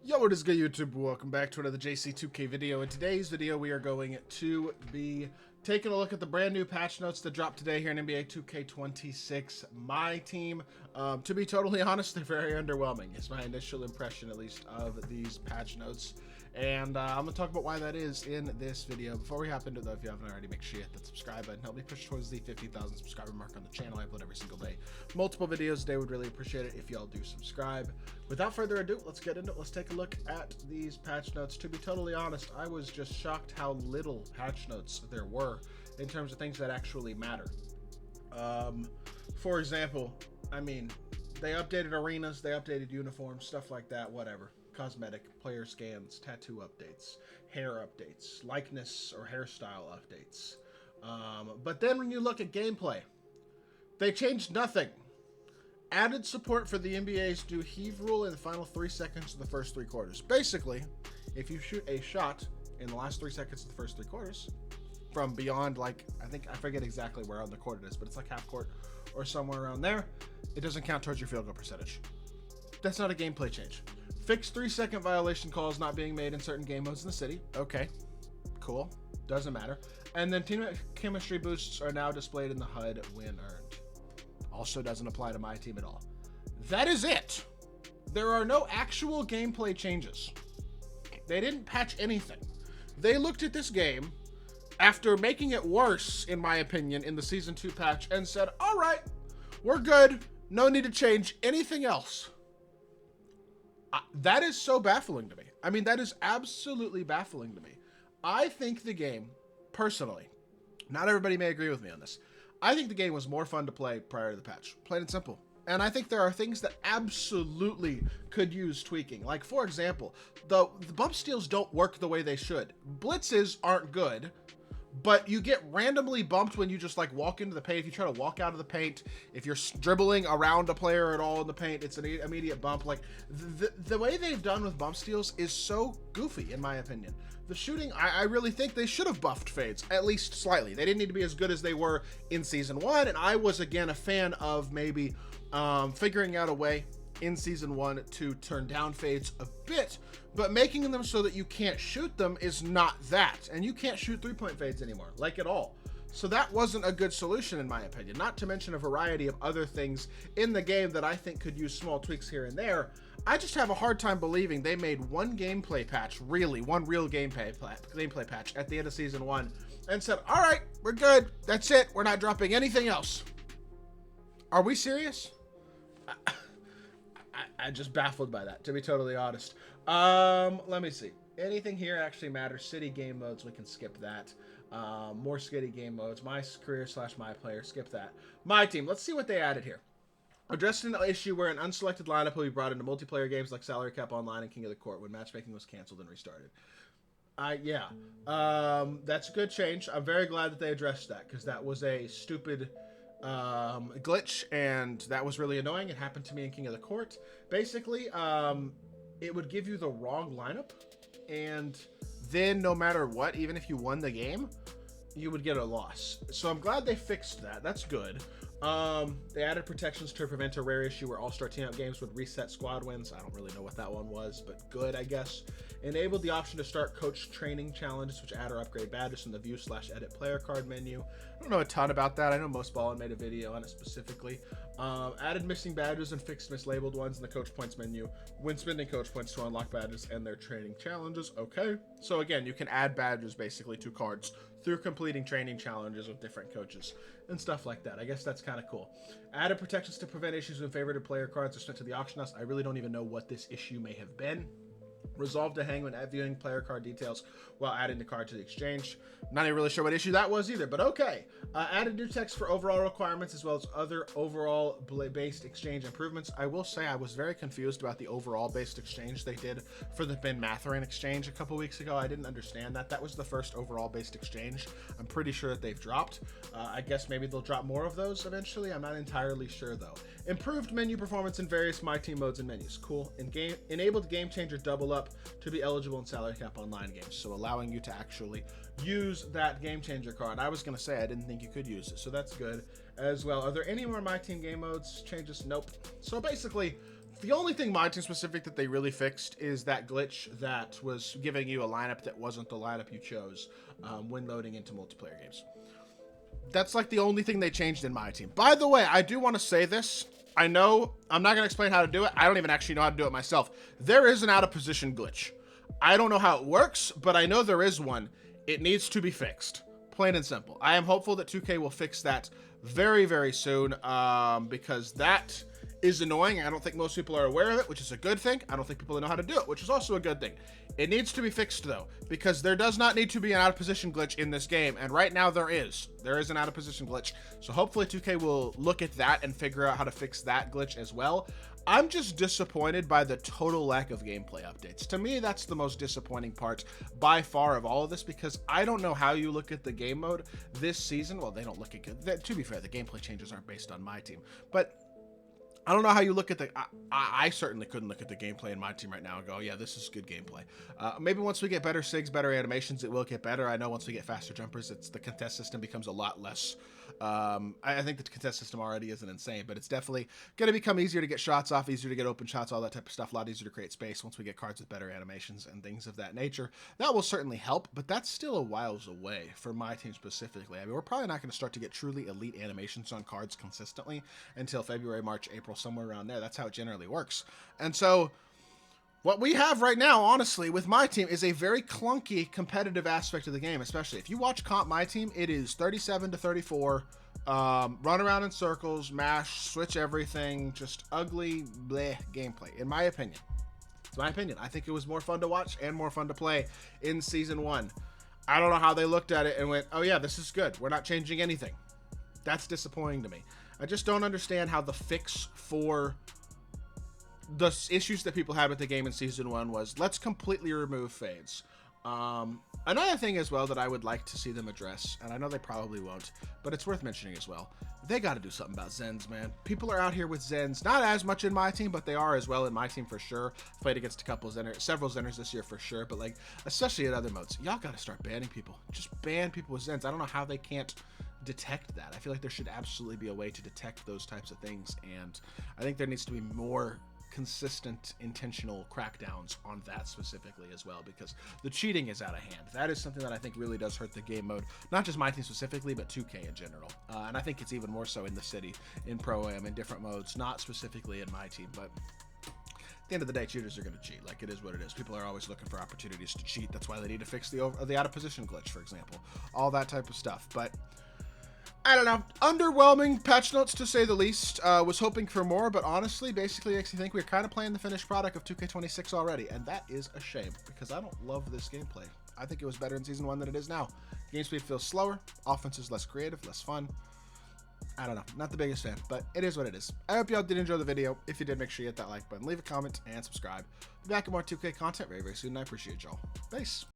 Yo, what is good, YouTube? Welcome back to another JC2K video. In today's video, we are going to be taking a look at the brand new patch notes that dropped today here in NBA 2K26 My Team. To be totally honest, they're very underwhelming. It's my initial impression, at least, of these patch notes. And I'm going to talk about why that is in this video. Before we hop into that, if you haven't already, make sure you hit that subscribe button. Help me push towards the 50,000 subscriber mark on the channel. I upload every single day. Multiple videos a day. Would really appreciate it if y'all do subscribe. Without further ado, let's get into it. Let's take a look at these patch notes. To be totally honest, I was just shocked how little patch notes there were in terms of things that actually matter. For example, I mean, they updated arenas, they updated uniforms, stuff like that, whatever. Cosmetic, player scans, tattoo updates, hair updates, likeness or hairstyle updates. But then when you look at gameplay, they changed nothing. Added support for the NBA's do heave rule in the final 3 seconds of the first 3 quarters. Basically, if you shoot a shot in the last 3 seconds of the first 3 quarters, from beyond, like, I forget exactly where on the court it is, but it's like half court or somewhere around there, it doesn't count towards your field goal percentage. That's not a gameplay change. Fixed 3-second violation calls not being made in certain game modes in the city. Okay, cool, doesn't matter. And then team chemistry boosts are now displayed in the HUD when earned. Also doesn't apply to my team at all. That is it. There are no actual gameplay changes. They didn't patch anything. They looked at this game after making it worse, in my opinion, in the Season 2 patch and said, all right, we're good. No need to change anything else. That is so baffling to me. I mean, that is absolutely baffling to me. I think the game, personally, not everybody may agree with me on this, I think the game was more fun to play prior to the patch. Plain and simple. And I think there are things that absolutely could use tweaking. Like, for example, the bump steals don't work the way they should. Blitzes aren't good, but you get randomly bumped when you just like walk into the paint. If you try to walk out of the paint, if you're dribbling around a player at all in the paint, it's an immediate bump. Like the way they've done with bump steals is so goofy, in my opinion. The shooting, I really think they should have buffed fades, at least slightly. They didn't need to be as good as they were in Season 1, and I was, again, a fan of maybe figuring out a way in Season 1 to turn down fades a bit, but making them so that you can't shoot them is not that. And you can't shoot three-point fades anymore, like at all. So that wasn't a good solution, in my opinion, not to mention a variety of other things in the game that I think could use small tweaks here and there. I just have a hard time believing they made one gameplay patch, really, one real gameplay patch at the end of Season 1 and said, all right, we're good. That's it. We're not dropping anything else. Are we serious? I'm just baffled by that, to be totally honest. Let me see. Anything here actually matters. City game modes, we can skip that. More skitty game modes. My career / my player, skip that. My team, let's see what they added here. Addressed an issue where an unselected lineup will be brought into multiplayer games like Salary Cap Online and King of the Court when matchmaking was canceled and restarted. Yeah. That's a good change. I'm very glad that they addressed that, because that was a stupid glitch, and that was really annoying. It happened to me in King of the Court. Basically, it would give you the wrong lineup, and then no matter what, even if you won the game, you would get a loss. So I'm glad they fixed that. That's good. They added protections to prevent a rare issue where all-star team-up games would reset squad wins. I don't really know what that one was, but good, I guess. Enabled the option to start coach training challenges, which add or upgrade badges in the view / edit player card menu. I don't know a ton about that. I know Most Ballin made a video on it specifically. Added missing badges and fixed mislabeled ones in the coach points menu when spending coach points to unlock badges and their training challenges. Okay. So again, you can add badges basically to cards through completing training challenges with different coaches and stuff like that. I guess that's kind of cool. Added protections to prevent issues when favorited player cards are sent to the auction house. I really don't even know what this issue may have been. Resolved to hang when viewing player card details while adding the card to the exchange. Not even really sure what issue that was either, but okay. Added new text for overall requirements as well as other overall based exchange improvements. I will say I was very confused about the overall based exchange they did for the Ben Mathurin exchange a couple weeks ago. I didn't understand that. That was the first overall based exchange. I'm pretty sure that they've dropped. I guess maybe they'll drop more of those eventually. I'm not entirely sure though. Improved menu performance in various My Team modes and menus. Cool. Enabled game changer double up to be eligible in Salary Cap Online games, so allowing you to actually use that game changer card. I was going to say I didn't think you could use it, so that's good as well. Are there any more My Team game modes changes? Nope. So basically, The only thing my team specific that they really fixed is that glitch that was giving you a lineup that wasn't the lineup you chose when loading into multiplayer games. That's like the only thing they changed in my team. By the way, I do want to say this. I know I'm not going to explain how to do it. I don't even actually know how to do it myself. There is an out of position glitch. I don't know how it works, but I know there is one. It needs to be fixed. Plain and simple. I am hopeful that 2K will fix that very, very soon because that is annoying. I don't think most people are aware of it, which is a good thing. I don't think people know how to do it, which is also a good thing. It needs to be fixed, though, because there does not need to be an out-of-position glitch in this game, and right now there is. There is an out-of-position glitch, so hopefully 2K will look at that and figure out how to fix that glitch as well. I'm just disappointed by the total lack of gameplay updates. To me, that's the most disappointing part by far of all of this, because I don't know how you look at the game mode this season. Well, they don't look at good. To be fair, the gameplay changes aren't based on my team, but I don't know how you look at the... I certainly couldn't look at the gameplay in my team right now and go, yeah, this is good gameplay. Maybe once we get better SIGs, better animations, it will get better. I know once we get faster jumpers, the contest system becomes a lot less... I think the contest system already isn't insane, but it's definitely going to become easier to get shots off, easier to get open shots, all that type of stuff, a lot easier to create space once we get cards with better animations and things of that nature. That will certainly help, but that's still a whiles away for my team specifically. I mean, we're probably not going to start to get truly elite animations on cards consistently until February, March, April, somewhere around there. That's how it generally works. And so what we have right now, honestly, with my team is a very clunky competitive aspect of the game, especially if you watch comp my team, it is 37 to 34, run around in circles, mash, switch everything, just ugly, bleh gameplay, in my opinion. It's my opinion. I think it was more fun to watch and more fun to play in Season 1. I don't know how they looked at it and went, oh yeah, this is good. We're not changing anything. That's disappointing to me. I just don't understand how the fix for the issues that people had with the game in Season 1 was, let's completely remove fades. Another thing as well that I would like to see them address, and I know they probably won't, but it's worth mentioning as well, they got to do something about Zens, man. People are out here with Zens, not as much in my team, but they are as well in my team for sure. Played against a couple several Zenners this year for sure, but like, especially in other modes, y'all got to start banning people. Just ban people with Zens. I don't know how they can't detect that. I feel like there should absolutely be a way to detect those types of things, and I think there needs to be more consistent intentional crackdowns on that specifically as well, because the cheating is out of hand. That is something that I think really does hurt the game mode, not just my team specifically, but 2K in general. And I think it's even more so in the city, in Pro-Am, in different modes, not specifically in my team, but at the end of the day, cheaters are going to cheat. Like, it is what it is. People are always looking for opportunities to cheat. That's why they need to fix the out of position glitch, for example, all that type of stuff. But I don't know. Underwhelming patch notes, to say the least. Was hoping for more, but honestly, basically makes me think we're kind of playing the finished product of 2K26 already, and that is a shame, because I don't love this gameplay. I think it was better in Season 1 than it is now. Game speed feels slower, offense is less creative, less fun. I don't know. Not the biggest fan, but it is what it is. I hope y'all did enjoy the video. If you did, make sure you hit that like button, leave a comment, and subscribe. Be back with more 2K content very, very soon, and I appreciate y'all. Peace.